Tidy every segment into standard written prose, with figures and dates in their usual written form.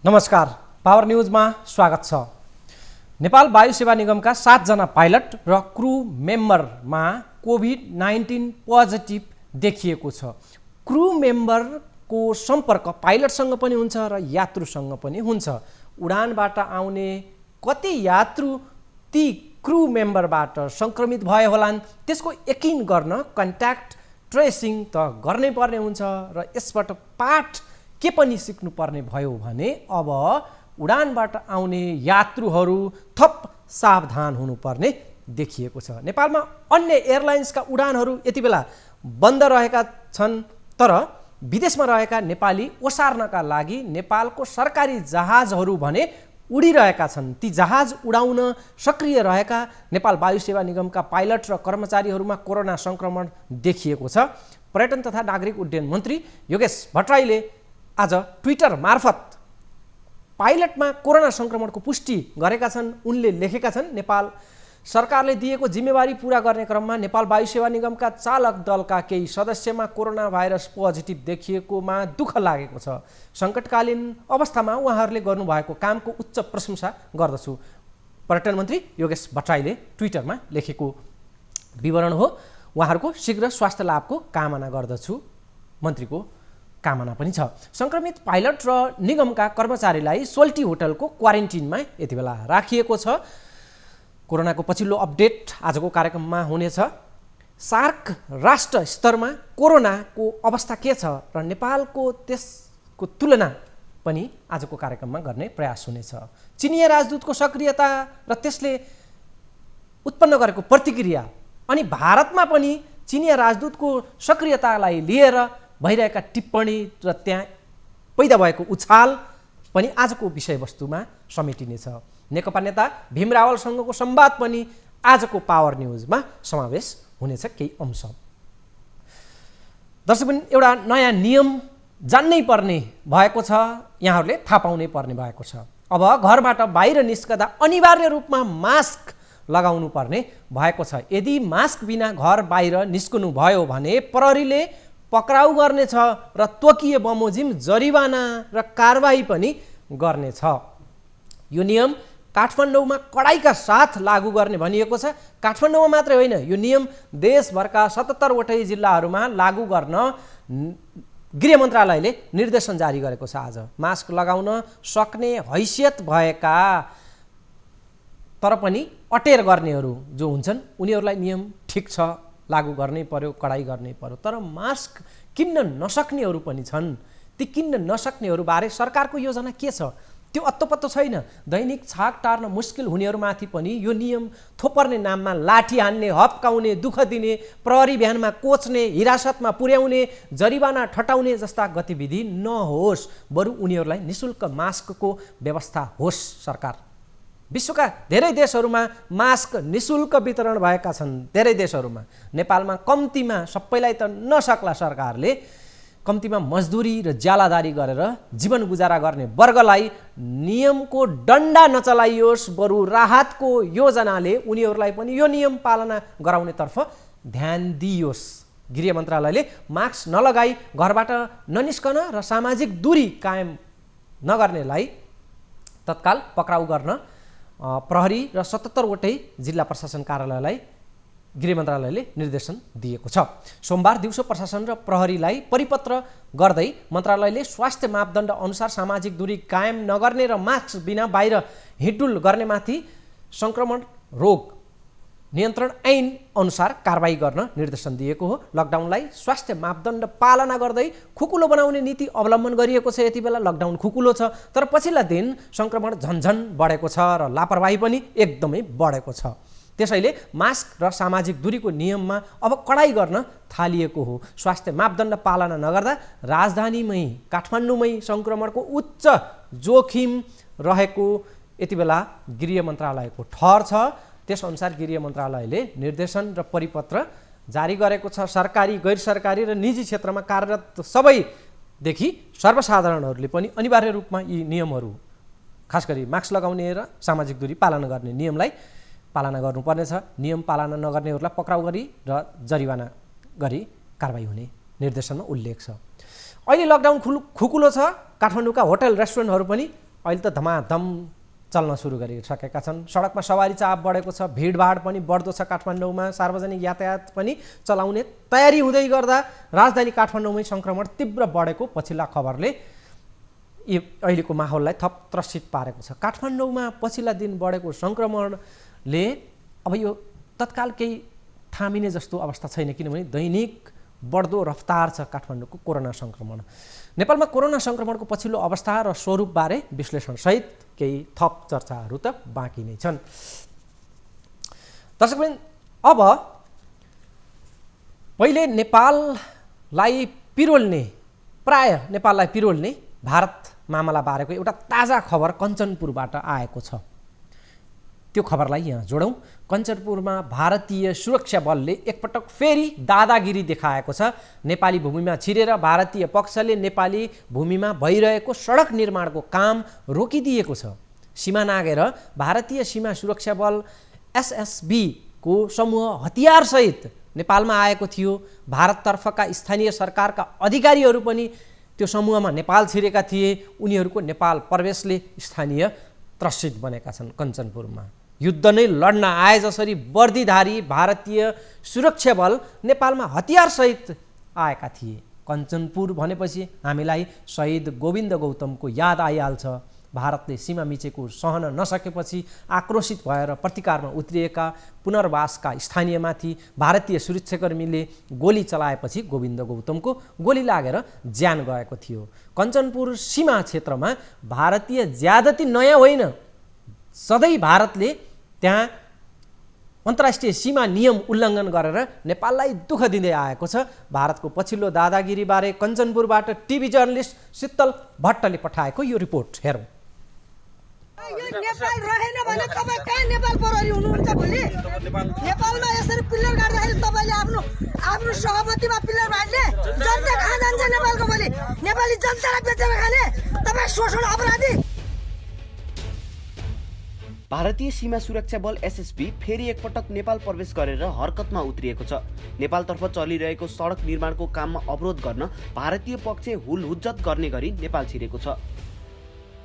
नमस्कार, पावर न्यूजमा स्वागत छ। नेपाल वायु सेवा निगमका 7 जना पाइलट र क्रू मेम्बरमा कोभिड-19 पोजिटिभ देखिएको छ। क्रू मेम्बरको सम्पर्क पाइलटसँग पनि हुन्छ र यात्रुसँग पनि हुन्छ। उडानबाट आउने कति यात्रु ती क्रू मेम्बरबाट संक्रमित भए होलान् त्यसको यकिन गर्न कन्ट्याक्ट ट्रेसिङ त गर्नै पर्ने हुन्छ र यसबाट पाठ के पनि सिक्नुपर्ने भयो भने अब उडानबाट आउने यात्रुहरू थप सावधान हुनुपर्ने देखिएको छ। नेपालमा अन्य एयरलाइन्सका उडानहरू यति बेला बन्द रहेका छन्, तर विदेशमा रहेका नेपाली ओसार्नका लागि नेपालको सरकारी जहाजहरू भने उडिरहेका छन्। ती जहाज उडाउन सक्रिय रहेका नेपाल वायु सेवा निगमका पाइलट र कर्मचारीहरूमा कोरोना संक्रमण देखिएको छ। पर्यटन तथा नागरिक उड्डयन मन्त्री योगेश भट्टराईले आज ट्विटर मार्फत पाइलटमा कोरोना संक्रमणको पुष्टि गरेका छन्। उनले लेखेका छन्, नेपाल सरकारले दिएको जिम्मेवारी पूरा गर्ने क्रममा नेपाल वायु सेवा निगमका चालक दलका केही सदस्यमा कोरोना भाइरस पोजिटिभ देखिएकोमा दुःख लागेको छ। सङ्कटकालीन अवस्थामा उहाँहरूले गर्नुभएको कामको उच्च प्रशंसा गर्दछु। पर्यटन मन्त्री योगेश भट्टराईले ट्विटरमा लेखेको विवरण हो। उहाँहरूको शीघ्र स्वास्थ्य लाभको कामना गर्दछु, मन्त्रीको कामना पनि छ। सङ्क्रमित पाइलट र निगमका कर्मचारीलाई सोल्टी होटलको क्वारेन्टिनमा यति बेला राखिएको छ। कोरोनाको पछिल्लो अपडेट आजको कार्यक्रममा हुनेछ। सार्क राष्ट्र स्तरमा कोरोनाको अवस्था के छ र नेपालको त्यसको तुलना पनि आजको कार्यक्रममा गर्ने प्रयास हुनेछ। चिनिया राजदूतको सक्रियता र त्यसले उत्पन्न गरेको प्रतिक्रिया अनि भारतमा पनि चिनिया राजदूतको सक्रियतालाई लिएर भइरहेका टिप्पणी र त्यहाँ पैदा भएको उछाल पनि आजको विषयवस्तुमा समेटिनेछ। नेकपा नेता भीम रावलसँगको संवाद पनि आजको पावर न्युजमा समावेश हुनेछ केही अंश। दर्शकबिन, एउटा नयाँ नियम जान्नै पर्ने भएको छ, यहाँहरूले थाहा पाउनै पर्ने भएको छ। अब घरबाट बाहिर निस्कदा अनिवार्य रूपमा मास्क लगाउनु पर्ने भएको छ। यदि मास्क बिना घर बाहिर निस्कनु भयो भने प्रहरीले पक्राउ गर्नेछ र तोकिए बमोजिम जरिवाना र कारबाही पनि गर्नेछ। यो नियम काठमाडौँमा कडाइका साथ लागू गर्ने भनिएको छ। काठमाडौँमा मात्रै होइन, यो नियम देशभरका 77 वटै जिल्लाहरूमा लागू गर्न गृह मन्त्रालयले निर्देशन जारी गरेको छ। आज मास्क लगाउन सक्ने हैसियत भएका तर पनि अटेर गर्नेहरू जो हुन्छन् उनीहरूलाई नियम ठिक छ, लागू गर्नै पर्यो, कडाइ गर्नै पर्यो। तर मास्क किन्न नसक्नेहरू पनि छन्। ती किन्न नसक्नेहरूबारे सरकारको योजना के छ त्यो अत्तोपत्तो छैन। दैनिक छाक टार्न मुस्किल हुनेहरूमाथि पनि यो नियम थोपर्ने नाममा लाठी हान्ने, हप्काउने, दुःख दिने, प्रहरी भ्यानमा कोच्ने, हिरासतमा पुर्याउने, जरिवाना ठटाउने जस्ता गतिविधि नहोस्, बरु उनीहरूलाई निःशुल्क मास्कको व्यवस्था होस्। सरकार विश्वका धेरै देशहरूमा मास्क निःशुल्क वितरण भएका छन्। धेरै देशहरूमा, नेपालमा कम्तीमा, सबैलाई त नसक्ला सरकारले, कम्तीमा मजदुरी र ज्यालादारी गरेर जीवन गुजारा गर्ने वर्गलाई नियमको डन्डा नचलाइयोस्, बरु राहतको योजनाले उनीहरूलाई पनि यो नियम पालना गराउनेतर्फ ध्यान दिइयोस्। गृह मन्त्रालयले मास्क नलगाई घरबाट ननिस्कन र सामाजिक दूरी कायम नगर्नेलाई तत्काल पक्राउ गर्न प्रहरी र 77 वटै जिल्ला प्रशासन कार्यालयलाई गृह मन्त्रालयले निर्देशन दिएको छ। सोमबार दिउँसो प्रशासन र प्रहरीलाई परिपत्र गर्दै मन्त्रालयले स्वास्थ्य मापदण्ड अनुसार सामाजिक दूरी कायम नगर्ने र मास्क बिना बाहिर हिँडडुल गर्नेमाथि सङ्क्रमण रोग नियन्त्रण ऐन अनुसार कारबाही गर्न निर्देशन दिएको हो। लकडाउनलाई स्वास्थ्य मापदण्ड पालना गर्दै खुकुलो बनाउने नीति अवलम्बन गरिएको छ। यति बेला लकडाउन खुकुलो छ, तर पछिल्ला दिन सङ्क्रमण झन्झन बढेको छ र लापरवाही पनि एकदमै बढेको छ। त्यसैले मास्क र सामाजिक दूरीको नियममा अब कडाइ गर्न थालिएको हो। स्वास्थ्य मापदण्ड पालना नगर्दा राजधानीमै काठमाडौँमै सङ्क्रमणको उच्च जोखिम रहेको यति बेला गृह मन्त्रालयको ठहर छ। त्यसअनुसार गृह मन्त्रालयले निर्देशन र परिपत्र जारी गरेको छ। सरकारी, गैर सरकारी र निजी क्षेत्रमा कार्यरत सबैदेखि सर्वसाधारणहरूले पनि अनिवार्य रूपमा यी नियमहरू, खास गरी मास्क लगाउने र सामाजिक दूरी पालना गर्ने नियमलाई पालना गर्नुपर्नेछ। नियम पालना नगर्नेहरूलाई पक्राउ गरी र जरिवाना गरी कारबाही हुने निर्देशनमा उल्लेख छ। अहिले लकडाउन खुकुलो छ। काठमाडौँका होटल रेस्टुरेन्टहरू पनि अहिले त धमाधम चल्न सुरु गरिसकेका छन्। सडकमा सवारी चाप बढेको छ, भिडभाड पनि बढ्दो छ काठमाडौँमा। सार्वजनिक यातायात पनि चलाउने तयारी हुँदै गर्दा राजधानी काठमाडौँमै सङ्क्रमण तीव्र बढेको पछिल्ला खबरले अहिलेको माहौललाई थप त्रसित पारेको छ। काठमाडौँमा पछिल्ला दिन बढेको सङ्क्रमणले अब यो तत्काल केही थामिने जस्तो अवस्था छैन, किनभने दैनिक बढ्दो रफ्तार छ काठमाडौँको कोरोना सङ्क्रमण। नेपालमा कोरोना सङ्क्रमणको पछिल्लो अवस्था र स्वरूपबारे विश्लेषणसहित केही थप चर्चाहरू त बाँकी नै छन्। दर्शकवृन्द, अब पहिले नेपाललाई पिरोल्ने भारत मामला बारेको एउटा ताजा खबर कञ्चनपुरबाट आएको छ। त्यो खबरलाई यहाँ जोडौँ। कञ्चनपुरमा भारतीय सुरक्षा बलले एकपटक फेरि दादागिरी देखाएको छ। नेपाली भूमिमा छिरेर भारतीय पक्षले नेपाली भूमिमा भइरहेको सडक निर्माणको काम रोकिदिएको छ। सीमा नागेर भारतीय सीमा सुरक्षा बल एसएसबी को समूह हतियारसहित नेपालमा आएको थियो। भारततर्फका स्थानीय सरकारका अधिकारीहरू पनि त्यो समूहमा नेपाल छिरेका थिए। उनीहरूको नेपाल प्रवेशले स्थानीय त्रसित बनेका छन्। कञ्चनपुरमा युद्ध नै लड्न आए जसरी वर्दीधारी भारतीय सुरक्षा बल नेपालमा हतियारसहित आएका थिए। कञ्चनपुर भनेपछि हामीलाई शहीद गोविन्द गौतमको याद आइहाल्छ। भारतले सीमा मिचेको सहन नसकेपछि आक्रोशित भएर प्रतिकारमा उत्रिएका पुनर्वासका स्थानीयमाथि भारतीय सुरक्षाकर्मीले गोली चलाएपछि गोविन्द गौतमको गोली लागेर ज्यान गएको थियो। कञ्चनपुर सीमा क्षेत्रमा भारतीय ज्यादती नयाँ होइन। सधैँ भारतले त्यहाँ अन्तर्राष्ट्रिय सीमा नियम उल्लङ्घन गरेर नेपाललाई दुःख दिँदै आएको छ। भारतको पछिल्लो दादागिरीबारे कञ्चनपुरबाट टिभी जर्नलिस्ट शीतल भट्टले पठाएको यो रिपोर्ट हेरौँ। नेपाल रहेन भने तपाईँ कहाँ नेपाल प्रहरी हुनुहुन्छ भोलि? नेपालमा यसरी पिल्लर गाड्दाखेरि तपाईँले आफ्नो सहमतिमा पिल्लर बाँड्ने जनता कहाँ जान्छ नेपालको भोलि? नेपाली जनतालाई बेचेर खाने तपाईँ शोषण अपराधी। भारतीय सीमा सुरक्षा बल एसएसबी फेरि एकपटक नेपाल प्रवेश गरेर हरकतमा उत्रिएको छ। नेपालतर्फ चलिरहेको सडक निर्माणको काममा अवरोध गर्न भारतीय पक्ष हुलहुज्जत गर्ने गरी नेपाल छिरेको छ।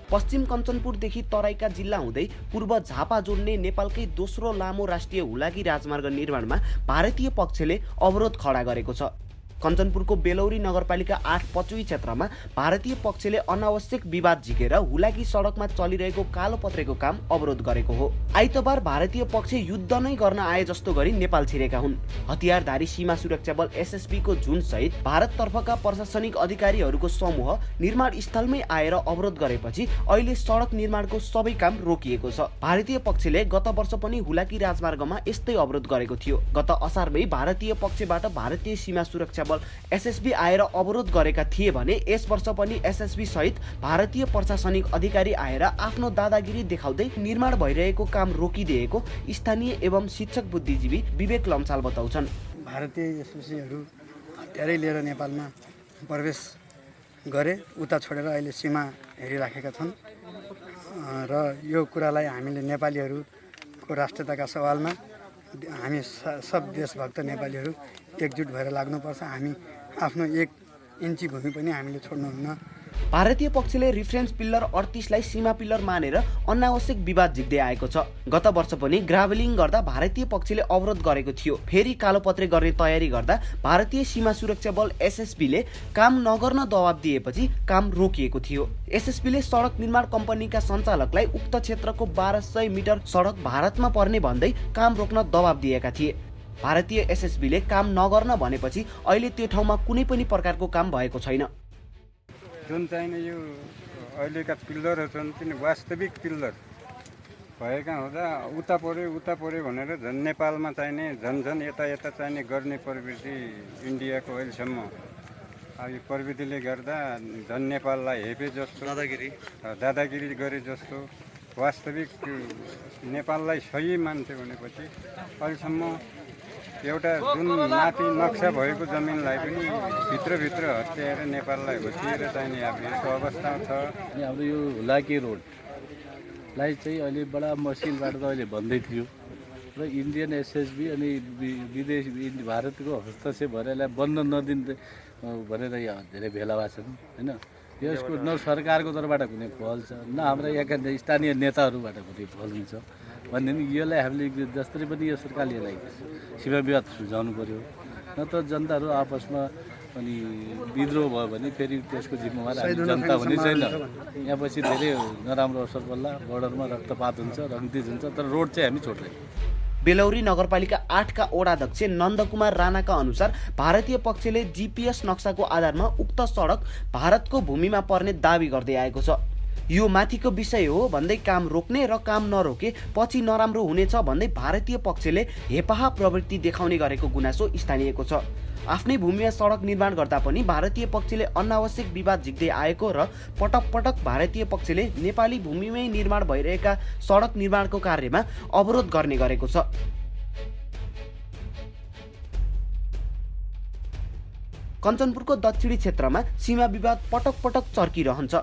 पश्चिम कञ्चनपुरदेखि तराईका जिल्ला हुँदै पूर्व झापा जोड्ने नेपालकै दोस्रो लामो राष्ट्रिय हुलाकी राजमार्ग निर्माणमा भारतीय पक्षले अवरोध खडा गरेको छ। कञ्चनपुरको बेलौरी नगरपालिका 8 पचुई क्षेत्रमा भारतीय पक्षले अनावश्यक विवाद झिकेर हुलाकी सडकमा चलिरहेको कालोपत्रेको काम अवरोध गरेको हो। आइतबार भारतीय पक्ष युद्ध नै गर्न आए जस्तो गरी नेपाल छिरेका हुन्। हतियारधारी सीमा सुरक्षा बल एसएसबी को जुन सहित भारततर्फका प्रशासनिक अधिकारीहरूको समूह निर्माण स्थलमै आएर अवरोध गरेपछि अहिले सडक निर्माणको सबै काम रोकिएको छ। भारतीय पक्षले गत वर्ष पनि हुलाकी राजमार्गमा यस्तै अवरोध गरेको थियो। गत असारमै भारतीय पक्षबाट भारतीय सीमा सुरक्षा बल एसएसबी आएर अवरोध गरेका थिए भने यस वर्ष पनि एसएसबी सहित भारतीय प्रशासनिक अधिकारी आएर आफ्नो दादागिरी देखाउँदै निर्माण भइरहेको काम रोकिदिएको स्थानीय एवं शिक्षक बुद्धिजीवी विवेक लम्साल बताउँछन्। भारतीय एसएसबीहरू हतियारै लिएर नेपालमा प्रवेश गरे, उता छोडेर अहिले सीमा हेरिराखेका छन् र यो कुरालाई हामीले नेपालीहरूको राष्ट्रियताका सवालमा हामी सब देशभक्त नेपालीहरू एकजुट भएर लाग्नुपर्छ। हामी आफ्नो 1 इन्ची भूमि पनि हामीले छोड्नुहुन्न। भारतीय पक्षले रिफरेन्स पिल्लर 38 लाई सीमा पिल्लर मानेर अनावश्यक विवाद झिक्दै आएको छ। गत वर्ष पनि ग्राभलिङ गर्दा भारतीय पक्षले अवरोध गरेको थियो। फेरि कालोपत्रे गर्ने तयारी गर्दा भारतीय सीमा सुरक्षा बल एसएसबीले काम नगर्न दबाब दिएपछि काम रोकिएको थियो। एसएसबीले सडक निर्माण कम्पनीका सञ्चालकलाई उक्त क्षेत्रको 1200 मिटर सडक भारतमा पर्ने भन्दै काम रोक्न दबाब दिएका थिए। भारतीय एसएसबीले काम नगर्न भनेपछि अहिले त्यो ठाउँमा कुनै पनि प्रकारको काम भएको छैन। जुन चाहिने यो अहिलेका पिल्लरहरू छन् तिनी वास्तविक पिल्लर भएका हुँदा उता पर्यो भनेर झन् नेपालमा चाहिने झन् यता चाहिने गर्ने प्रवृत्ति इन्डियाको अहिलेसम्म यो प्रविधिले गर्दा झन् नेपाललाई हेपे जस्तो दादागिरी गरे जस्तो वास्तविक नेपाललाई सही मान्थे भनेपछि अहिलेसम्म एउटा जुन माथि नक्सा भएको जमिनलाई पनि भित्रभित्र हत्याएर नेपाललाई होसिएर चाहिने यस्तो अवस्था छ। हाम्रो यो हुलाकी रोडलाई चाहिँ अहिले बडा मसिनबाट त अहिले भन्दै थियो र इन्डियन एसएसबी अनि विदेशी भारतको हस्तक्षेप भएर यसलाई बन्द नदिने भनेर यहाँ धेरै भेला भएको छन् होइन। यसको न सरकारको तर्फबाट कुनै पहल छ न हाम्रा यहाँका स्थानीय नेताहरूबाट कुनै पहल हुन्छ भनेदेखि यसलाई हामीले जसरी पनि यो सरकारले यसलाई सीमा विवाद सुल्झाउनु पर्यो न त जनताहरू आपसमा अनि विद्रोह भयो भने फेरि त्यसको जिम्मेवार हामी जनता हुने छैन। यहाँ पछि धेरै नराम्रो असर पर्ला, बोर्डरमा रक्तपात हुन्छ, रङ्गतिज हुन्छ, तर रोड चाहिँ हामी छोड्दैन। बेलौरी नगरपालिका 8 का वडाध्यक्ष नन्दकुमार राणाका अनुसार भारतीय पक्षले जीपीएस नक्साको आधारमा उक्त सडक भारतको भूमिमा पर्ने दावी गर्दै आएको छ। यो माथिको विषय हो भन्दै काम रोक्ने र काम नरोके पछि नराम्रो हुनेछ भन्दै भारतीय पक्षले हेपाहा प्रवृत्ति देखाउने गरेको गुनासो स्थानीयको छ। आफ्नै भूमिमा सडक निर्माण गर्दा पनि भारतीय पक्षले अनावश्यक विवाद झिक्दै आएको र पटक पटक भारतीय पक्षले नेपाली भूमिमै निर्माण भइरहेका सडक निर्माणको कार्यमा अवरोध गर्ने गरेको छ। कञ्चनपुरको दक्षिणी क्षेत्रमा सीमा विवाद पटक पटक चर्किरहन्छ।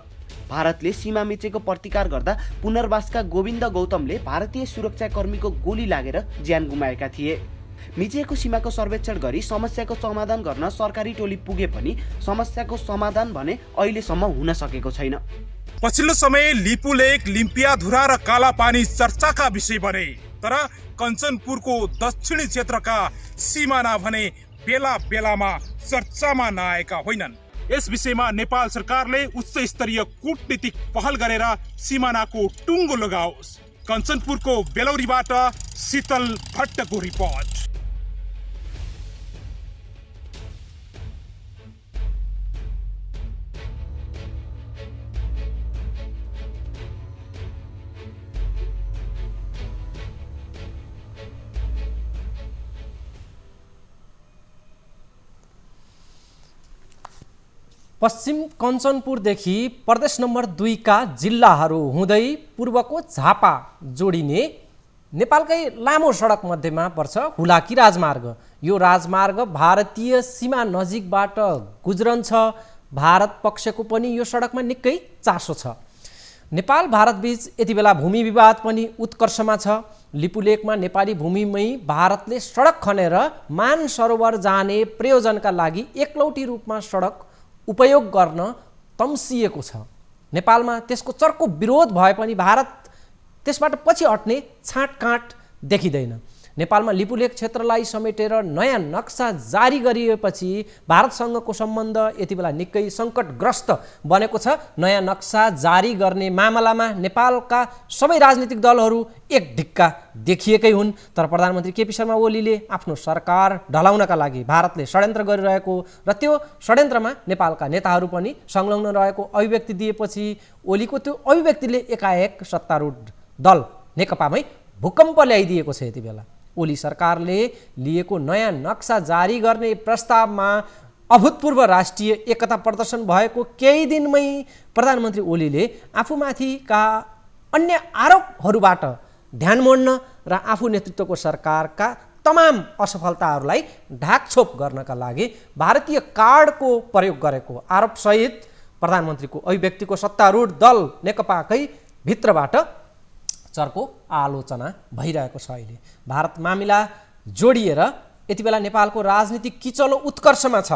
भारतले सीमा मिचेको प्रतिकार गर्दा पुनर्वासका गोविन्द गौतमले भारतीय सुरक्षाकर्मीको गोली लागेर ज्यान गुमाएका थिए। मिचेको सीमाको सर्वेक्षण गरी समस्याको समाधान गर्न सरकारी टोली पुगे पनि समस्याको समाधान भने अहिलेसम्म हुन सकेको छैन। पछिल्लो समय लिपुलेक, लिम्पियाधुरा र कालापानी चर्चाका विषय बने, तर कञ्चनपुरको दक्षिणी क्षेत्रका सिमाना भने बेला बेलामा चर्चामा नआएका होइनन्। यस विषयमा नेपाल सरकारले उच्च स्तरीय कूटनीतिक पहल गरेर सिमानाको टुङ्गो लगाओस्। कञ्चनपुरको बेलौरीबाट शीतल भट्टको रिपोर्ट। पश्चिम कञ्चनपुरदेखि प्रदेश नम्बर 2 का जिल्लाहरू हुँदै पूर्वको झापा जोडिने नेपालकै लामो सडक मध्येमा पर्छ हुलाकी राजमार्ग। यो राजमार्ग भारतीय सीमा नजिकबाट गुज्रन्छ। भारत पक्षको पनि यो सडकमा निकै चासो छ। नेपाल भारत बीच यति बेला भूमि विवाद पनि उत्कर्षमा छ। लिपुलेकमा नेपाली भूमिमै भारतले सडक खनेर मान सरोवर जाने प्रयोजनका लागि एकलौटी रूपमा सडक उपयोग गर्न तम्सिएको छ। नेपालमा त्यसको चर्को विरोध भए पनि भारत त्यसबाट पछि हट्ने छाँटकाँट देखिँदैन। नेपालमा लिपुलेक क्षेत्रलाई समेटेर नयाँ नक्सा जारी गरिएपछि भारतसँगको सम्बन्ध यति बेला निकै सङ्कटग्रस्त बनेको छ। नयाँ नक्सा जारी गर्ने मामलामा नेपालका सबै राजनीतिक दलहरू एक ढिक्का देखिएकै हुन्। तर प्रधानमन्त्री केपी शर्मा ओलीले आफ्नो सरकार ढलाउनका लागि भारतले षड्यन्त्र गरिरहेको र त्यो षड्यन्त्रमा नेपालका नेताहरू पनि संलग्न रहेको अभिव्यक्ति दिएपछि ओलीको त्यो अभिव्यक्तिले एकाएक सत्तारूढ दल नेकपामै भूकम्प ल्याइदिएको छ। यति बेला ओली सरकारले लिएको नयाँ नक्सा जारी गर्ने प्रस्तावमा अभूतपूर्व राष्ट्रिय एकता प्रदर्शन भएको केही दिनमै प्रधानमन्त्री ओलीले आफूमाथिका अन्य आरोपहरूबाट ध्यान मोड्न र आफू नेतृत्वको सरकारका तमाम असफलताहरूलाई ढाकछोप गर्नका लागि भारतीय कार्डको प्रयोग गरेको आरोपसहित प्रधानमन्त्रीको अभिव्यक्तिको सत्तारूढ दल नेकपाकै भित्रबाट चर्को आलोचना भइरहेको छ। अहिले भारत मामिला जोडिएर यति बेला नेपालको राजनीतिक किचलो उत्कर्षमा छ।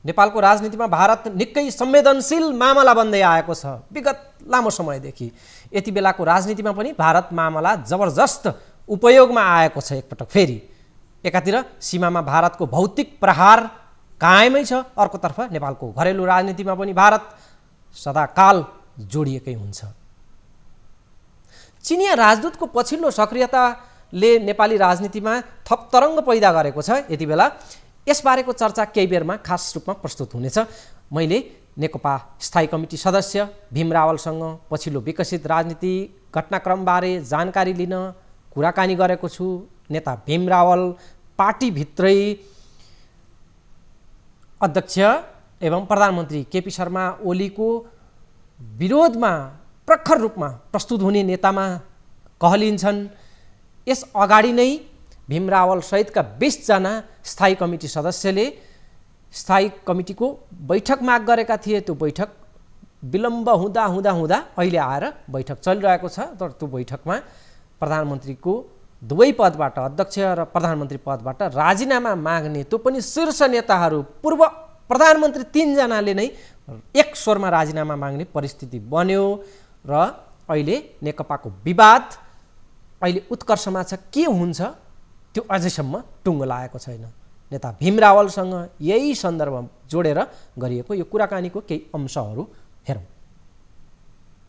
नेपालको राजनीतिमा भारत निकै संवेदनशील मामला बन्दै आएको छ विगत लामो समयदेखि। यति बेलाको राजनीतिमा पनि भारत मामला जबरजस्त उपयोगमा आएको छ। एकपटक फेरि एकातिर सीमामा भारतको भौतिक प्रहार कायमै छ, अर्कोतर्फ नेपालको घरेलु राजनीतिमा पनि भारत सदाकाल जोडिएकै हुन्छ। चिनिया राजदूतको पछिल्लो सक्रियताले नेपाली राजनीतिमा थप तरङ्ग पैदा गरेको छ। यति बेला यसबारेको चर्चा केही बेरमा खास रूपमा प्रस्तुत हुनेछ। मैले नेकपा स्थायी कमिटी सदस्य भीम रावलसँग पछिल्लो विकसित राजनीति घटनाक्रमबारे जानकारी लिन कुराकानी गरेको छु। नेता भीम रावल पार्टीभित्रै अध्यक्ष एवं प्रधानमन्त्री केपी शर्मा ओलीको विरोधमा प्रखर रूपमा प्रस्तुत हुने नेतामा कहलिन्छन्। यस अगाडि नै भीम रावल सहितका 20 जना स्थायी कमिटी सदस्यले स्थायी कमिटीको बैठक माग गरेका थिए। त्यो बैठक विलम्ब हुँदा हुँदा हुँदा अहिले आएर बैठक चलिरहेको छ। तर त्यो बैठकमा प्रधानमन्त्रीको दुवै पदबाट अध्यक्ष र प्रधानमन्त्री पदबाट राजीनामा माग्ने त्यो पनि शीर्ष नेताहरू पूर्व प्रधानमन्त्री 3 जनाले नै एक स्वरमा राजीनामा माग्ने परिस्थिति बन्यो र अहिले नेकपाको विवाद अहिले उत्कर्षमा छ। के हुन्छ त्यो अझैसम्म टुङ्गो लागेको छैन। नेता भीम रावलसँग यही सन्दर्भ जोडेर गरिएको यो कुराकानीको केही अंशहरू हेरौँ।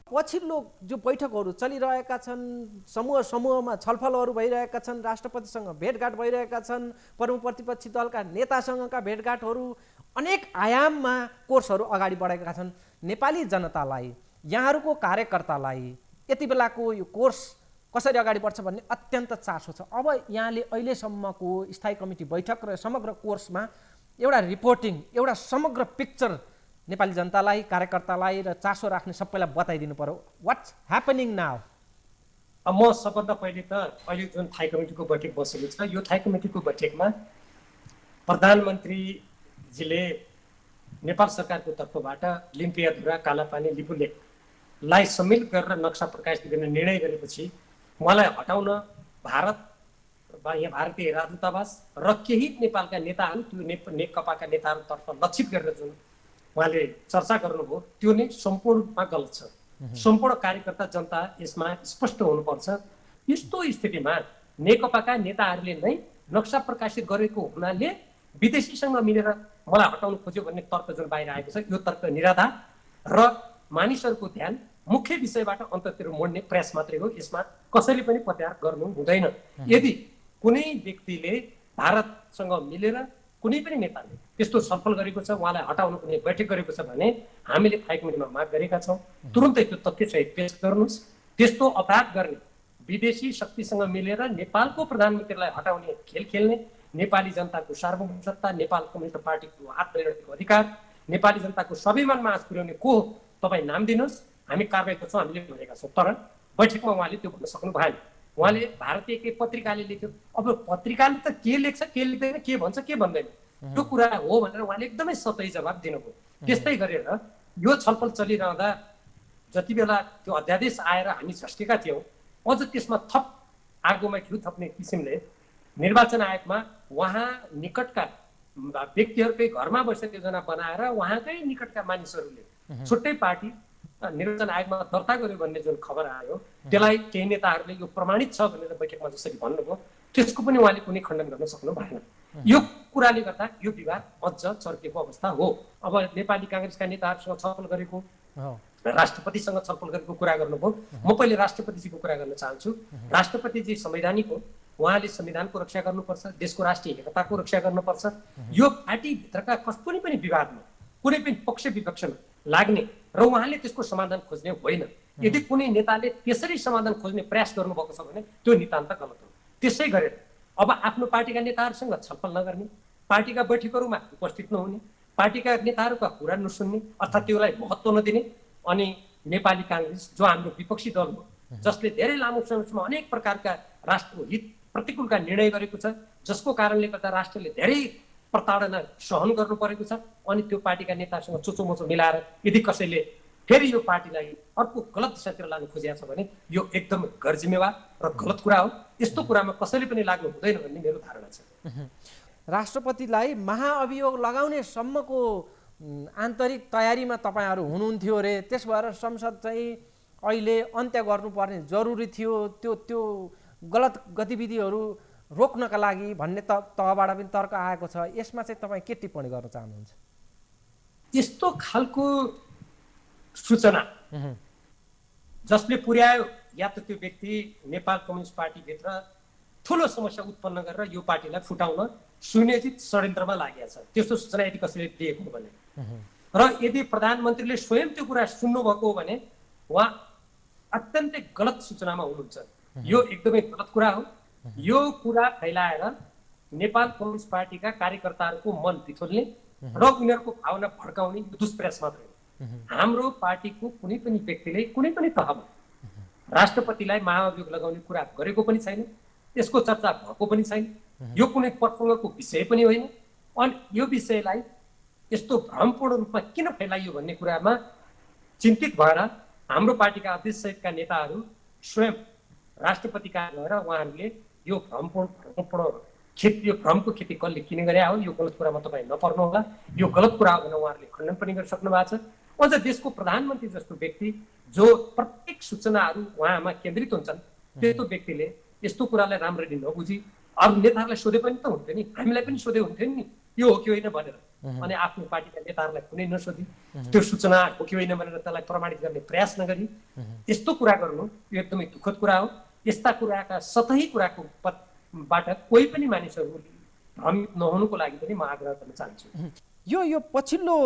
पछिल्लो जो बैठकहरू चलिरहेका छन्, समूहमा छलफलहरू भइरहेका छन्, राष्ट्रपतिसँग भेटघाट भइरहेका छन्, प्रमुख प्रतिपक्षी दलका नेतासँगका भेटघाटहरू अनेक आयाममा कोर्सहरू अगाडि बढेका छन्। नेपाली जनतालाई, यहाँहरूको कार्यकर्तालाई यति बेलाको यो कोर्स कसरी अगाडि बढ्छ भन्ने अत्यन्त चासो छ। अब यहाँले अहिलेसम्मको स्थायी कमिटी बैठक र समग्र कोर्समा एउटा रिपोर्टिङ, एउटा समग्र पिक्चर नेपाली जनतालाई, कार्यकर्तालाई र चासो राख्ने सबैलाई बताइदिनु पर्यो। What's happening now? म सबभन्दा पहिले त अहिले जुन थाई कमिटीको बैठक बसेको छ, यो थाई कमिटीको बैठकमा प्रधानमन्त्रीजीले नेपाल सरकारको तर्फबाट लिम्पियाधुरा, कालापानी, लिपुलेकलाई सम्मिलित गरेर नक्सा प्रकाशित गर्ने निर्णय गरेपछि उहाँलाई हटाउन भारत वा यहाँ भारतीय राजदूतावास र केही नेपालका नेताहरू, त्यो नेकपाका नेताहरूतर्फ लक्षित गरेर जुन उहाँले चर्चा गर्नुभयो त्यो नै सम्पूर्ण रूपमा गलत छ। सम्पूर्ण कार्यकर्ता जनता यसमा स्पष्ट हुनुपर्छ। यस्तो स्थितिमा नेकपाका नेताहरूले नै नक्सा प्रकाशित गरेको हुनाले विदेशीसँग मिलेर मलाई हटाउनु खोज्यो भन्ने तर्क जुन बाहिर आएको छ, यो तर्क निराधार र मानिसहरूको ध्यान मुख्य विषयबाट अन्ततिर मोड्ने प्रयास मात्रै हो। यसमा कसैले पनि प्रत्याहार गर्नु हुँदैन। यदि कुनै व्यक्तिले भारतसँग मिलेर कुनै पनि नेताले त्यस्तो छलफल गरेको छ, उहाँलाई हटाउनु कुनै बैठक गरेको छ भने हामीले थाई कमिटीमा माग गरेका छौँ, तुरुन्तै त्यो तथ्यसहित पेश गर्नुहोस्। त्यस्तो अपराध गर्ने, विदेशी शक्तिसँग मिलेर नेपालको प्रधानमन्त्रीलाई हटाउने खेल खेल्ने, नेपाली जनताको सार्वभौम सत्ता, नेपाल कम्युनिस्ट पार्टीको हात धरेको अधिकार, नेपाली जनताको स्वाभिमानमा आँच पुर्याउने को हो तपाईँ नाम दिनुहोस्, हामी कारवाही गर्छौँ, हामीले भनेका छौँ। तर बैठकमा उहाँले त्यो भन्न सक्नु भएन। उहाँले भारतीय केही पत्रिकाले लेख्यो, अब पत्रिकाले त के लेख्छ, के लेख्दैन, के भन्छ, के भन्दैन, त्यो कुरा हो भनेर उहाँले एकदमै सतै जवाब दिनुभयो। त्यस्तै गरेर यो छलफल चलिरहँदा जति बेला त्यो अध्यादेश आएर हामी झस्केका थियौँ, अझ त्यसमा थप आगोमा घिउ थप्ने किसिमले निर्वाचन आयोगमा उहाँ निकटका व्यक्तिहरूकै घरमा बसेर योजना बनाएर उहाँकै निकटका मानिसहरूले छुट्टै पार्टी निर्वाचन आयोगमा दर्ता गर्यो भन्ने जुन खबर आयो, त्यसलाई केही नेताहरूले यो प्रमाणित छ भनेर बैठकमा जसरी भन्नुभयो, त्यसको पनि उहाँले कुनै खण्डन गर्न सक्नु भएन। यो कुराले गर्दा यो विवाद अझ चर्केको अवस्था हो। अब नेपाली काङ्ग्रेसका नेताहरूसँग छलफल गरेको, राष्ट्रपतिसँग छलफल गरेको कुरा गर्नुभयो। म पहिले राष्ट्रपतिजीको कुरा गर्न चाहन्छु। राष्ट्रपतिजी संवैधानिक हो, उहाँले संविधानको रक्षा गर्नुपर्छ, देशको राष्ट्रिय एकताको रक्षा गर्नुपर्छ। यो पार्टीभित्रका कुनै पनि विवादमा, कुनै पनि पक्ष विपक्षमा लाग्ने र उहाँले त्यसको समाधान खोज्ने होइन। यदि कुनै नेताले त्यसरी समाधान खोज्ने प्रयास गर्नुभएको छ भने त्यो नितान्त गलत हो। त्यसै गरेर अब आफ्नो पार्टीका नेताहरूसँग छलफल नगर्ने, पार्टीका बैठकहरूमा उपस्थित नहुने, पार्टीका नेताहरूका कुरा नसुन्ने, अर्थात् त्यसलाई महत्त्व नदिने, अनि नेपाली काङ्ग्रेस जो हाम्रो विपक्षी दल हो, जसले धेरै लामो समयसम्म अनेक प्रकारका राष्ट्रको हित प्रतिकूलका निर्णय गरेको छ, जसको कारणले गर्दा राष्ट्रले धेरै प्रताडना सहन गर्नु परेको छ, अनि त्यो पार्टीका नेतासँग चोचोमोचो मिलाएर यदि कसैले फेरि यो पार्टीलाई अर्को गलत दिशातिर लानु खोजेको छ भने यो एकदम गैरजिम्मेवार र गलत कुरा हो। यस्तो कुरामा कसैले पनि लाग्नु हुँदैन भन्ने मेरो धारणा छ। राष्ट्रपतिलाई महाअभियोग लगाउने सम्मको आन्तरिक तयारीमा तपाईँहरू हुनुहुन्थ्यो रे, त्यस भएर संसद चाहिँ अहिले अन्त्य गर्नुपर्ने जरुरी थियो, त्यो गलत गतिविधिहरू रोक्नका लागि भन्ने तहबाट पनि तर्क आएको छ। यसमा चाहिँ तपाईँ के टिप्पणी गर्न चाहनुहुन्छ? यस्तो खालको सूचना जसले पुर्यायो या त त्यो व्यक्ति नेपाल कम्युनिस्ट पार्टीभित्र ठुलो समस्या उत्पन्न गरेर यो पार्टीलाई फुटाउन सुनियोजित षड्यन्त्रमा लागेको छ, त्यस्तो सूचना यदि कसैले दिएको हो भने, र यदि प्रधानमन्त्रीले स्वयं त्यो कुरा सुन्नुभएको हो भने उहाँ अत्यन्तै गलत सूचनामा हुनुहुन्छ। यो एकदमै गलत कुरा हो। यो कुरा फैलाएर नेपाल कम्युनिस्ट पार्टीका कार्यकर्ताहरूको मन बिथोल्ने र उनीहरूको भावना भड्काउने दुष्प्रयास मात्रै हो। हाम्रो पार्टीको कुनै पनि व्यक्तिले कुनै पनि तहमा राष्ट्रपतिलाई महाअभियोग लगाउने कुरा गरेको पनि छैन, यसको चर्चा भएको पनि छैन, यो कुनै प्रसङ्गको विषय पनि होइन। अनि यो विषयलाई यस्तो भ्रमपूर्ण रूपमा किन फैलाइयो भन्ने कुरामा चिन्तित भएर हाम्रो पार्टीका अध्यक्षका नेताहरू स्वयं राष्ट्रपति कहाँ गएर उहाँहरूले यो भ्रमपूर्ण यो भ्रमको खेती कसले किन गरे हो, यो गलत कुरामा तपाईँ नपर्नु होला। यो गलत कुरा हो भने उहाँहरूले खण्डन पनि गरिसक्नु भएको छ। अझ देशको प्रधानमन्त्री जस्तो व्यक्ति जो प्रत्येक सूचनाहरू उहाँमा केन्द्रित हुन्छन्, त्यस्तो व्यक्तिले यस्तो कुरालाई राम्ररी नबुझी अरू नेताहरूलाई सोधे पनि त हुन्थ्यो नि, हामीलाई पनि सोधे हुन्थ्यो नि यो हो कि होइन भनेर। अनि आफ्नो पार्टीका नेताहरूलाई कुनै नसोधी त्यो सूचना हो कि होइन भनेर त्यसलाई प्रमाणित गर्ने प्रयास नगरी यस्तो कुरा गर्नु यो एकदमै दुःखद कुरा हो। यस्ता कुराका सतही कुराको बाट कोही पनि मानिसहरू भ्रमित नहुनुको लागि पनि म आग्रह गर्न चाहन्छु। यो पछिल्लो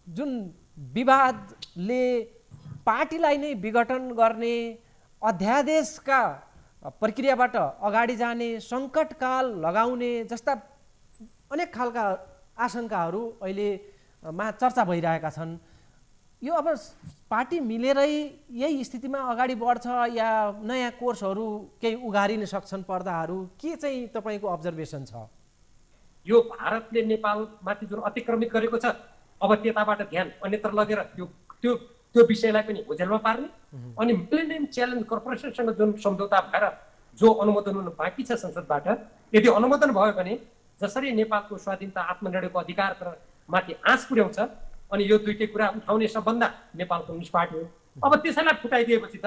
जुन विवादले पार्टीलाई नै विघटन गर्ने, अध्यादेशका प्रक्रियाबाट अगाडि जाने, सङ्कटकाल लगाउने जस्ता अनेक खालका आशंकाहरू अहिलेमा चर्चा भइरहेका छन्। यो अब पार्टी मिलेरै यही स्थितिमा अगाडि बढ्छ या नयाँ कोर्सहरू केही उघारिन सक्छन् पर्दाहरू, के चाहिँ तपाईँको अब्जर्भेसन छ? यो भारतले नेपालमाथि जुन अतिक्रमित गरेको छ, अब त्यताबाट ध्यान अन्यत्र लगेर त्यो विषयलाई पनि ओझेलमा पार्ने अनि मिलेनियम च्यालेन्ज कर्पोरेसनसँग जुन सम्झौता भएर जो अनुमोदन हुन बाँकी छ संसदबाट, यदि अनुमोदन भयो भने जसरी नेपालको स्वाधीनता आत्मनिर्भरको अधिकार माथि आँच पुर्याउँछ अनि यो दुईटै कुरा उठाउने सबभन्दा नेपाल कम्युनिस्ट पार्टी हो। अब त्यसैलाई फुटाइदिएपछि त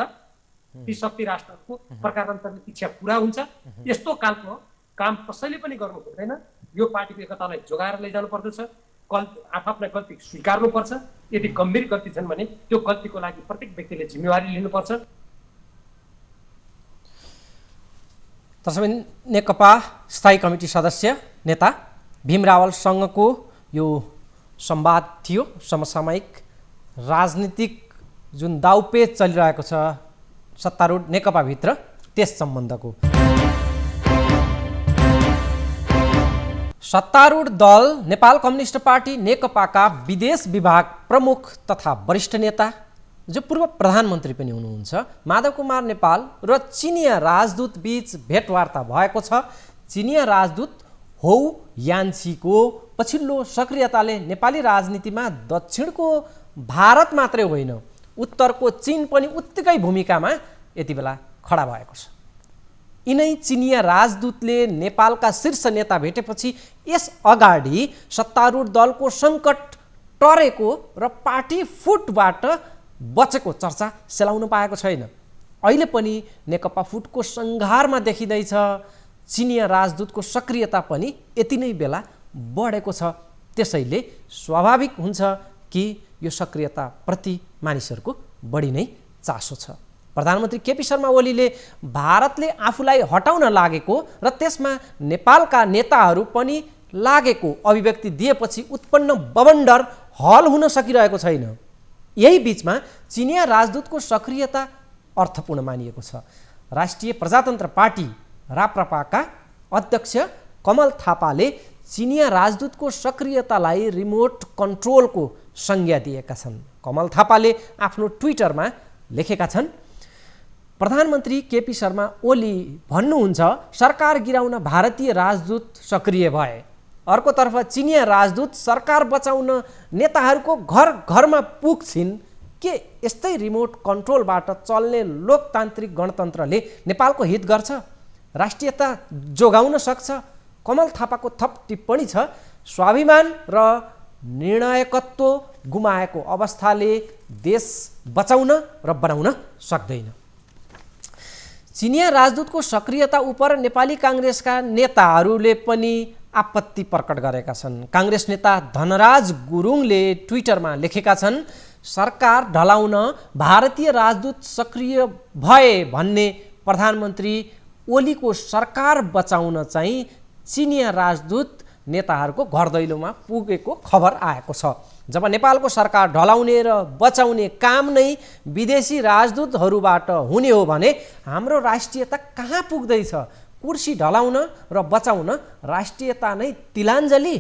ती शक्ति राष्ट्रहरूको प्रकारान्तरले इच्छा पुरा हुन्छ। यस्तो खालको काम कसैले पनि गर्नु हुँदैन। यो पार्टीको एकतालाई जोगाएर लैजानु पर्दछ, आफ्नै गल्ती स्वीकार्नुपर्छ। यदि गम्भीर गल्ती छन् भने त्यो गल्तीको लागि प्रत्येक व्यक्तिले जिम्मेवारी लिनुपर्छ। त्यसैले नेकपा स्थायी कमिटी सदस्य नेता भीम रावलसँगको यो संवाद थियो समसामयिक राजनीतिक जुन दाउपेच चलिरहेको छ सत्तारूढ नेकपाभित्र त्यस सम्बन्धको। सत्तारूढ दल नेपाल कम्युनिस्ट पार्टी नेकपाका विदेश विभाग प्रमुख तथा वरिष्ठ नेता जो पूर्व प्रधानमन्त्री पनि हुनुहुन्छ माधव कुमार नेपाल र चिनिया राजदूत बीच भेटवार्ता भएको छ। चिनिया राजदूत हौ यान्सीको पछिल्लो सक्रियताले नेपाली राजनीतिमा दक्षिणको भारत मात्रै होइन उत्तरको चीन पनि उत्तिकै भूमिकामा यति बेला खडा भएको छ। यिनै चिनिया राजदूतले नेपालका शीर्ष नेता भेटेपछि यस अगाडि सत्तारूढ दलको सङ्कट टरेको र पार्टी फुटबाट बचेको चर्चा सेलाउन पाएको छैन। अहिले पनि नेकपा फुटको सङ्घारमा देखिँदैछ। चिनिया राजदूतको सक्रियता पनि यति नै बेला बढेको छ। त्यसैले स्वाभाविक हुन्छ कि यो सक्रियताप्रति मानिसहरूको बढी नै चासो छ। प्रधानमन्त्री केपी शर्मा ओलीले भारतले आफूलाई हटाउन लागेको र त्यसमा नेपालका नेताहरू पनि लागेको अभिव्यक्ति दिएपछि उत्पन्न बवण्डर हल हुन सकिरहेको छैन। यही बीचमा चिनिया राजदूतको सक्रियता अर्थपूर्ण मानिएको छ। राष्ट्रिय प्रजातन्त्र पार्टी राप्रपाका अध्यक्ष कमल थापाले चिनिया राजदूतको सक्रियतालाई रिमोट कन्ट्रोलको संज्ञा दिएका छन्। कमल थापाले आफ्नो ट्विटरमा लेखेका छन्, प्रधानमन्त्री केपी शर्मा ओली भन्नुहुन्छ सरकार गिराउन भारतीय राजदूत सक्रिय भए, अर्कोतर्फ चिनिया राजदूत सरकार बचाउन नेताहरूको घर घरमा पुग्छिन्। के यस्तै रिमोट कन्ट्रोलबाट चल्ने लोकतान्त्रिक गणतन्त्रले नेपालको हित गर्छ, राष्ट्रियता जोगाउन सक्छ? कमल थापाको थप टिप्पणी छ, स्वाभिमान र निर्णायकत्व गुमाएको अवस्थाले देश बचाउन र बनाउन सक्दैन। चिनिया राजदूतको सक्रियता उप नेपाली काङ्ग्रेसका नेताहरूले पनि आपत्ति प्रकट गरेका छन्। काङ्ग्रेस नेता धनराज गुरुङले ट्विटरमा लेखेका छन्, सरकार ढलाउन भारतीय राजदूत सक्रिय भए भन्ने प्रधानमन्त्री ओलीको सरकार बचाउन चाहिँ चिनिया राजदूत नेताहरूको घर दैलोमा पुगेको खबर आएको छ। जब नेपालको सरकार ढलाउने र बचाउने काम नै विदेशी राजदूतहरूबाट हुने हो भने हाम्रो राष्ट्रियता कहाँ पुग्दैछ? कुर्सी ढलाउन र बचाउन राष्ट्रियता नै तिलाञ्जली।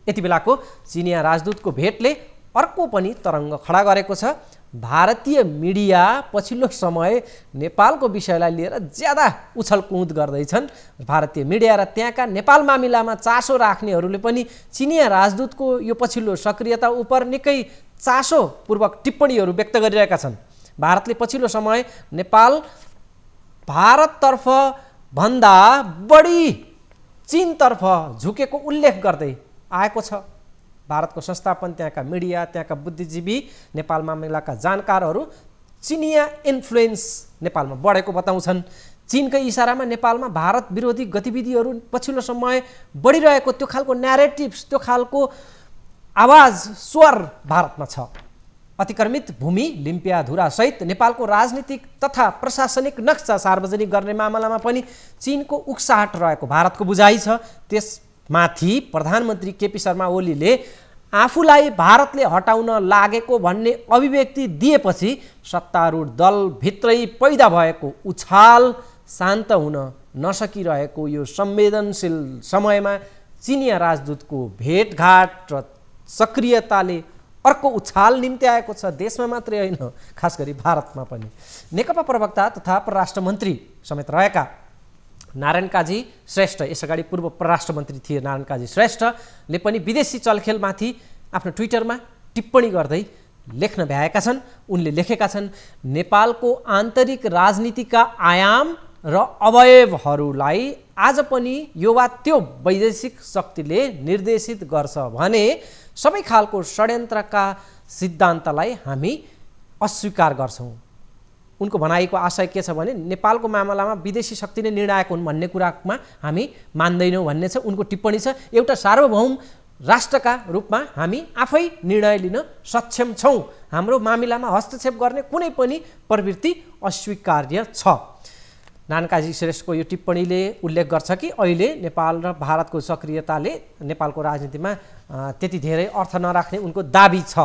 यति बेलाको चिनिया राजदूतको भेटले अर्को पनि तरङ्ग खडा गरेको छ। भारतीय मिडिया पछिल्लो समय नेपालको विषयलाई लिएर ज्यादा उछलकुद गर्दैछन्। भारतीय मिडिया र त्यहाँका नेपाल मामिलामा चासो राख्नेहरूले पनि चिनिया राजदूतको यो पछिल्लो सक्रियता उप निकै चासोपूर्वक टिप्पणीहरू व्यक्त गरिरहेका छन्। भारतले पछिल्लो समय नेपाल भारततर्फ भन्दा बढी चीनतर्फ झुकेको उल्लेख गर्दै आएको छ। भारतको संस्थापन, त्यहाँका मिडिया, त्यहाँका बुद्धिजीवी, नेपाल मामिलाका जानकारहरू चिनिया इन्फ्लुएन्स नेपालमा बढेको बताउँछन्। चीनकै इसारामा नेपालमा भारत विरोधी गतिविधिहरू पछिल्लो समय बढिरहेको त्यो खालको न्यारेटिभ्स, त्यो खालको आवाज, स्वर भारतमा छ। अतिक्रमित भूमि लिम्पियाधुरा सहित नेपालको राजनीतिक तथा प्रशासनिक नक्सा सार्वजनिक गर्ने मामलामा पनि चीनको उक्साहट रहेको भारतको बुझाइ छ। त्यसमाथि प्रधानमन्त्री केपी शर्मा ओलीले आफूलाई भारतले हटाउन लागेको भन्ने अभिव्यक्ति दिएपछि सत्तारूढ दलभित्रै पैदा भएको उछाल शान्त हुन नसकिरहेको यो संवेदनशील समयमा चिनिया राजदूतको भेटघाट र सक्रियताले अर्को उछाल निम्ति आएको छ। देशमा मात्रै होइन, खास गरी भारतमा पनि। नेकपा प्रवक्ता तथा परराष्ट्र मन्त्री समेत रहेका नारायण काजी श्रेष्ठ, यसअगाडि पूर्व परराष्ट्र मन्त्री थिए नारायण काजी श्रेष्ठले पनि विदेशी चलखेलमाथि आफ्नो ट्विटरमा टिप्पणी गर्दै लेख्न भ्याएका छन्। उनले लेखेका छन्, नेपालको आन्तरिक राजनीतिका आयाम र अवयवहरूलाई आज पनि यो वा त्यो वैदेशिक शक्तिले निर्देशित गर्छ भने सबै खालको षड्यन्त्रका सिद्धान्तलाई हामी अस्वीकार गर्छौँ। उनको भनाइको आशय के छ भने नेपालको मामलामा विदेशी शक्ति नै निर्णायक हुन् भन्ने कुरामा हामी मान्दैनौँ भन्ने छ उनको टिप्पणी छ। एउटा सार्वभौम राष्ट्रका रूपमा हामी आफै निर्णय लिन सक्षम छौँ। हाम्रो मामिलामा हस्तक्षेप गर्ने कुनै पनि प्रवृत्ति अस्वीकार्य छ। नारायण काजी श्रेष्ठको यो टिप्पणीले उल्लेख गर्छ कि अहिले नेपाल र भारतको सक्रियताले नेपालको राजनीतिमा त्यति धेरै अर्थ नराख्ने उनको दाबी छ।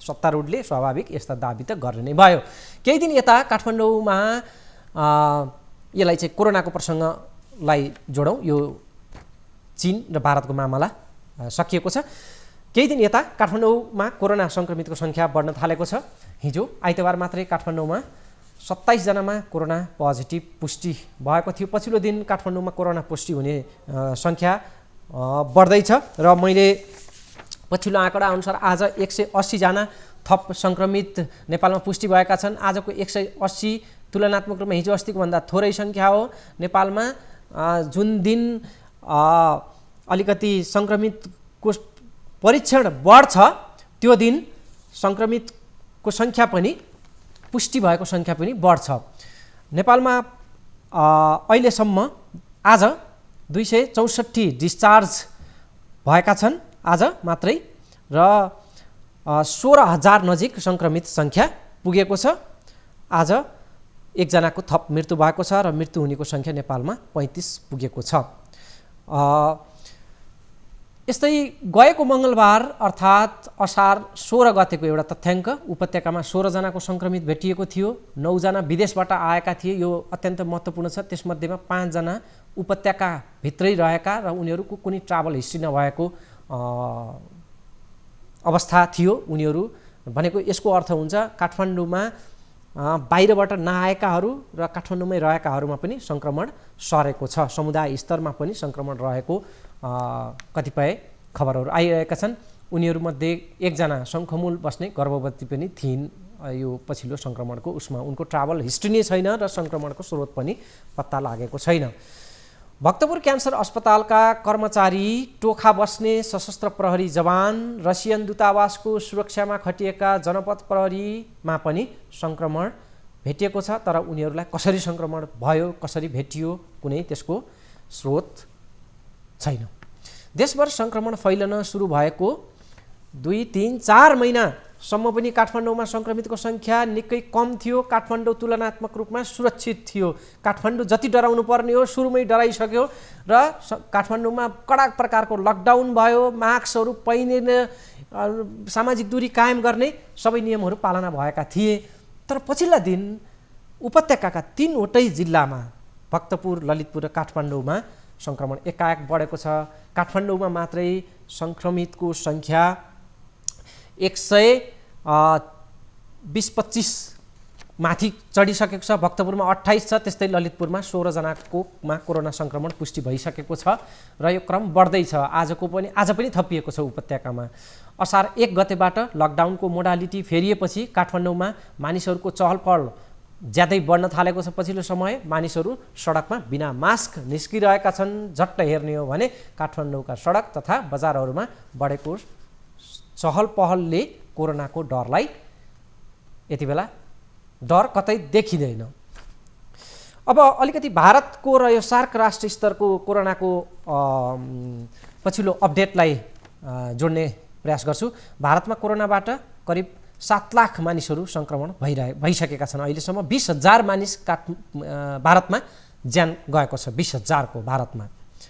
सत्तारूढले स्वाभाविक यस्ता दाबी त गर्ने नै भयो। केही दिन यता काठमाडौँमा यसलाई चाहिँ कोरोनाको प्रसङ्गलाई जोडौँ, यो चीन र भारतको मामला सकिएको छ। केही दिन यता काठमाडौँमा कोरोना सङ्क्रमितको सङ्ख्या बढ्न थालेको छ। हिजो आइतबार मात्रै काठमाडौँमा 27 जनामा कोरोना पोजिटिभ पुष्टि भएको थियो। पछिल्लो दिन काठमाडौँमा कोरोना पुष्टि हुने सङ्ख्या बढ्दैछ र मैले पछिल्लो आँकडा अनुसार आज 180 जना थप सङ्क्रमित नेपालमा पुष्टि भएका छन्। आजको 180 तुलनात्मक रूपमा हिजो अस्तिको भन्दा थोरै सङ्ख्या हो। नेपालमा जुन दिन अलिकति सङ्क्रमितको परीक्षण बढ्छ त्यो दिन सङ्क्रमितको सङ्ख्या पनि, पुष्टि भएको सङ्ख्या पनि बढ्छ। नेपालमा अहिलेसम्म आज 264 डिस्चार्ज भएका छन् आज मात्रै र 16,000 नजिक सङ्क्रमित सङ्ख्या पुगेको छ। आज एकजनाको थप मृत्यु भएको छ र मृत्यु हुनेको सङ्ख्या नेपालमा 35 पुगेको छ। यस्तै गएको मङ्गलबार अर्थात् असार 16 गतेको एउटा तथ्याङ्क, उपत्यकामा 16 जनाको सङ्क्रमित भेटिएको थियो। 9 जना विदेशबाट आएका थिए। यो अत्यन्त महत्त्वपूर्ण छ। त्यसमध्येमा 5 जना उपत्यकाभित्रै रहेका र उनीहरूको कुनै ट्राभल हिस्ट्री नभएको अवस्था थियो। उनीहरू भनेको यसको अर्थ हुन्छ काठमाडौँमा बाहिरबाट नआएकाहरू र काठमाडौँमै रहेकाहरूमा पनि सङ्क्रमण सरेको छ। समुदाय स्तरमा पनि सङ्क्रमण रहेको कतिपय खबरहरू आइरहेका छन्। उनीहरूमध्ये एकजना शङ्खमूल बस्ने गर्भवती पनि थिइन्। यो पछिल्लो सङ्क्रमणको उसमा उनको ट्राभल हिस्ट्री नै छैन र सङ्क्रमणको स्रोत पनि पत्ता लागेको छैन। भक्तपुर क्यान्सर अस्पतालका कर्मचारी, टोखा बस्ने सशस्त्र प्रहरी जवान, रसियन दूतावासको सुरक्षामा खटिएका जनपद प्रहरीमा पनि सङ्क्रमण भेटिएको छ। तर उनीहरूलाई कसरी सङ्क्रमण भयो, कसरी भेटियो, कुनै त्यसको स्रोत छैन। देशभर सङ्क्रमण फैलन सुरु भएको 2, 3, 4 महिनासम्म पनि काठमाडौँमा सङ्क्रमितको सङ्ख्या निकै कम थियो। काठमाडौँ तुलनात्मक रूपमा सुरक्षित थियो। काठमाडौँ जति डराउनु पर्ने हो सुरुमै डराइसक्यो र काठमाडौँमा कडा प्रकारको लकडाउन भयो। मास्कहरू पहिरिन, सामाजिक दूरी कायम गर्ने सबै नियमहरू पालना भएका थिए। तर पछिल्ला दिन उपत्यकाका 3वटै जिल्लामा, भक्तपुर, ललितपुर र काठमाडौँमा सङ्क्रमण एकाएक बढेको छ। काठमाडौँमा मात्रै सङ्क्रमितको सङ्ख्या 120-25 माथि चढिसकेको छ। भक्तपुरमा 28 छ। त्यस्तै ललितपुरमा 16 जनाकोमा कोरोना सङ्क्रमण पुष्टि भइसकेको छ र यो क्रम बढ्दैछ। आज पनि थपिएको छ उपत्यकामा। असार 1 गतेबाट लकडाउनको मोडालिटी फेरिएपछि काठमाडौँमा मानिसहरूको चहलपहल ज्यादै बढ्न थालेको छ। पछिल्लो समय मानिसहरू सडकमा बिना मास्क निस्किरहेका छन्। झट्ट हेर्ने हो भने काठमाडौँका सडक तथा बजारहरूमा बढेको चहल पहलले कोरोनाको डरलाई यति बेला डर कतै देखिँदैन। अब अलिकति भारतको र यो सार्क राष्ट्र स्तरको कोरोनाको पछिल्लो अपडेटलाई जोड्ने प्रयास गर्छु। भारतमा कोरोनाबाट करिब 7 लाख मानिसहरू सङ्क्रमण भइसकेका छन्। अहिलेसम्म 20,000 मानिस भारतमा ज्यान गएको छ। 20,000 को भारतमा।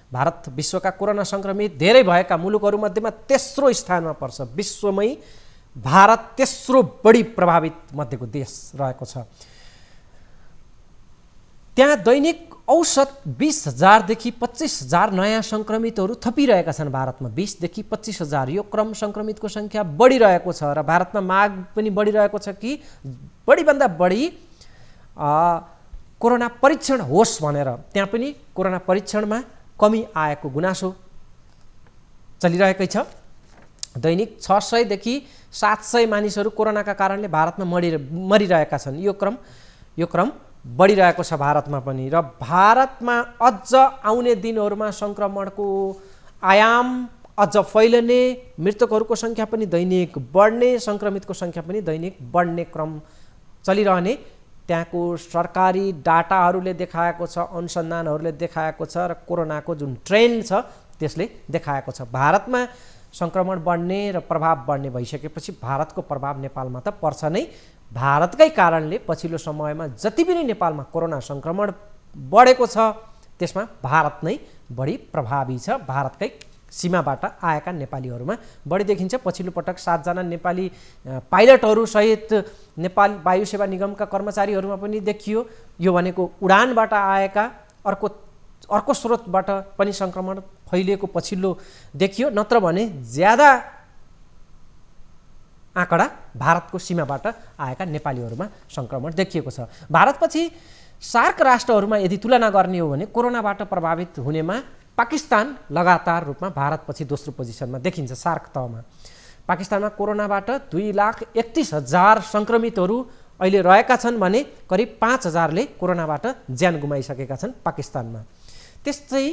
भारत विश्वका कोरोना सङ्क्रमित धेरै भएका मुलुकहरूमध्येमा तेस्रो स्थानमा पर्छ। विश्वमै भारत तेस्रो बढी प्रभावित मध्येको देश रहेको छ। त्यहाँ दैनिक औसत 20,000 देखि 25,000 नयाँ सङ्क्रमितहरू थपिरहेका छन्। भारतमा 20 देखि 25,000 यो क्रम सङ्क्रमितको सङ्ख्या बढिरहेको छ र भारतमा माग पनि बढिरहेको छ कि बढीभन्दा बढी कोरोना परीक्षण होस् भनेर। त्यहाँ पनि कोरोना परीक्षणमा कमी आएको गुनासो चलिरहेकै छ। दैनिक 600 देखि 700 मानिसहरू कोरोनाका कारणले भारतमा मरिरहेका छन्। यो क्रम बढिरहेको छ भारतमा पनि। र भारतमा अझ आउने दिनहरूमा सङ्क्रमणको आयाम अझ फैलने, मृतकहरूको सङ्ख्या पनि दैनिक बढ्ने, सङ्क्रमितको सङ्ख्या पनि दैनिक बढ्ने क्रम चलिरहने त्यहाँको सरकारी डाटाहरूले देखाएको छ, अनुसन्धानहरूले देखाएको छ र कोरोनाको जुन ट्रेन्ड छ त्यसले देखाएको छ। भारतमा सङ्क्रमण बढ्ने र प्रभाव बढ्ने भइसकेपछि भारतको प्रभाव नेपालमा त पर्छ नै। भारतकै कारणले पछिल्लो समयमा जति पनि नेपालमा कोरोना सङ्क्रमण बढेको छ त्यसमा भारत नै बढी प्रभावी छ। भारतकै सीमाबाट आएका नेपालीहरूमा बढी देखिन्छ। पछिल्लो पटक 7 जना नेपाली पाइलटहरू सहित नेपाल वायु सेवा निगमका कर्मचारीहरूमा पनि देखियो। यो भनेको उडानबाट आएका अर्को स्रोतबाट पनि सङ्क्रमण फैलिएको पछिल्लो देखियो। नत्र भने ज्यादा आँकडा भारतको सीमाबाट आएका नेपालीहरूमा सङ्क्रमण देखिएको छ। भारतपछि सार्क राष्ट्रहरूमा यदि तुलना गर्ने हो भने कोरोनाबाट प्रभावित हुनेमा पाकिस्तान लगातार रूपमा भारतपछि दोस्रो पोजिसनमा देखिन्छ। सार्क तहमा पाकिस्तानमा कोरोनाबाट 2,31,000 सङ्क्रमितहरू अहिले रहेका छन् भने करिब 5,000ले कोरोनाबाट ज्यान गुमाइसकेका छन् पाकिस्तानमा। त्यस्तै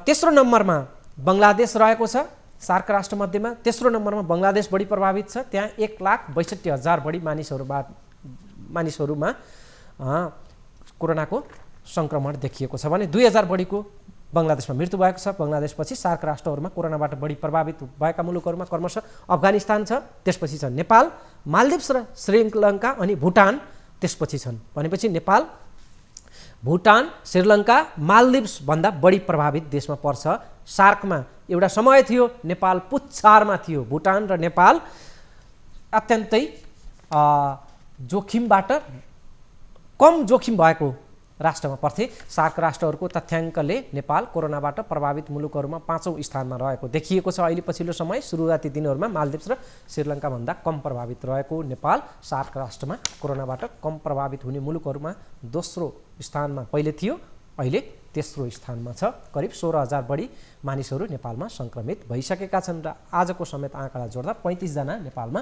तेस्रो नम्बरमा बङ्गलादेश रहेको छ। सार्क राष्ट्रमध्येमा तेस्रो नम्बरमा बङ्गलादेश बढी प्रभावित छ। त्यहाँ 1,62,000 बढी मानिसहरूमा कोरोनाको सङ्क्रमण देखिएको छ भने 2,000 बढीको बङ्गलादेशमा मृत्यु भएको छ। बङ्गलादेशपछि सार्क राष्ट्रहरूमा कोरोनाबाट बढी प्रभावित भएका मुलुकहरूमा क्रमशः अफगानिस्तान छ, त्यसपछि छ नेपाल, मालदिप्स र श्रीलङ्का अनि भुटान त्यसपछि छन्। भनेपछि नेपाल, भुटान, श्रीलङ्का, मालदिप्स भन्दा बढी प्रभावित देशमा पर्छ। सार्कमा एउटा समय थियो नेपाल पुच्छारमा थियो। भुटान र नेपाल अत्यन्तै जोखिमबाट कम जोखिम भएको राष्ट्रमा पर्थे। सार्क राष्ट्रहरूको तथ्याङ्कले नेपाल कोरोनाबाट प्रभावित मुलुकहरूमा 5औं स्थानमा रहेको देखिएको छ। अहिले पछिल्लो समय सुरुवाती दिनहरूमा मालदिप्स र श्रीलङ्का भन्दा कम प्रभावित रहेको नेपाल सार्क राष्ट्रमा कोरोनाबाट कम प्रभावित हुने मुलुकहरूमा दोस्रो स्थानमा पहिले थियो, अहिले तेस्रो स्थानमा छ। करिब 16,000 बढी मानिसहरू नेपालमा सङ्क्रमित भइसकेका छन् र आजको समेत आँकडा जोड्दा 35 जना नेपालमा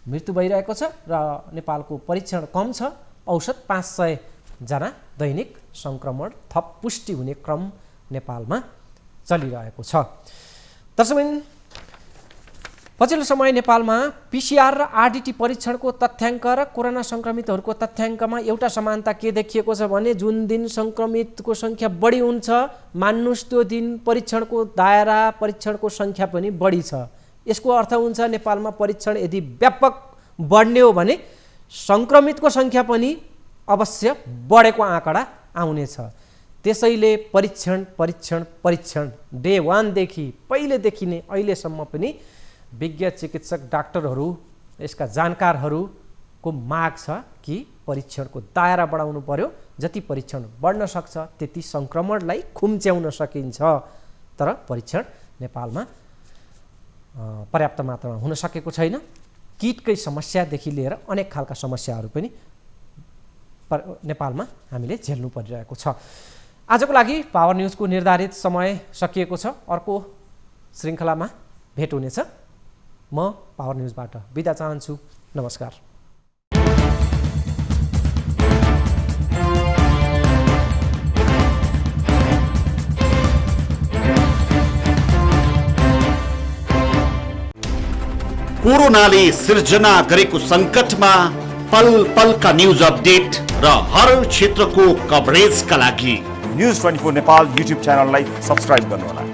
मृत्यु भइरहेको छ र नेपालको परीक्षण कम छ। औसत 500 जना दैनिक सङ्क्रमण थप पुष्टि हुने क्रम नेपालमा चलिरहेको छ। दर्शकबिन, पछिल्लो समय नेपालमा PCR र RDT परीक्षणको तथ्याङ्क र कोरोना सङ्क्रमितहरूको तथ्याङ्कमा एउटा समानता के देखिएको छ भने जुन दिन सङ्क्रमितको सङ्ख्या बढी हुन्छ मान्नुस् त्यो दिन परीक्षणको दायरा, परीक्षणको सङ्ख्या पनि बढी छ। यसको अर्थ हुन्छ नेपालमा परीक्षण यदि व्यापक बढ्ने हो भने सङ्क्रमितको सङ्ख्या पनि अवश्य बढेको आँकडा आउनेछ। त्यसैले परीक्षण डे 1 देखि पहिलेदेखि नै अहिलेसम्म पनि विज्ञ चिकित्सक डाक्टरहरू, यसका जानकारहरूको माग छ कि परीक्षणको दायरा बढाउनु पर्यो। जति परीक्षण बढ्न सक्छ त्यति सङ्क्रमणलाई खुम्च्याउन सकिन्छ। तर परीक्षण नेपालमा पर्याप्त मात्रामा हुन सकेको छैन। किटकै समस्यादेखि लिएर अनेक खालका समस्याहरू पनि नेपालमा हामीले झेल्नु परिरहेको छ। आजको लागि पावर न्युजको निर्धारित समय सकिएको छ। अर्को श्रृङ्खलामा भेट हुनेछ। म पावर न्युजबाट बिदा चाहन्छु। नमस्कार। कोरोनाले सिर्जना गरेको संकटमा पल पलका न्यूज अपडेट र हर क्षेत्रको कभरेजका लागि न्यूज 24 नेपाल युट्युब च्यानललाई सब्स्क्राइब गर्नुहोला।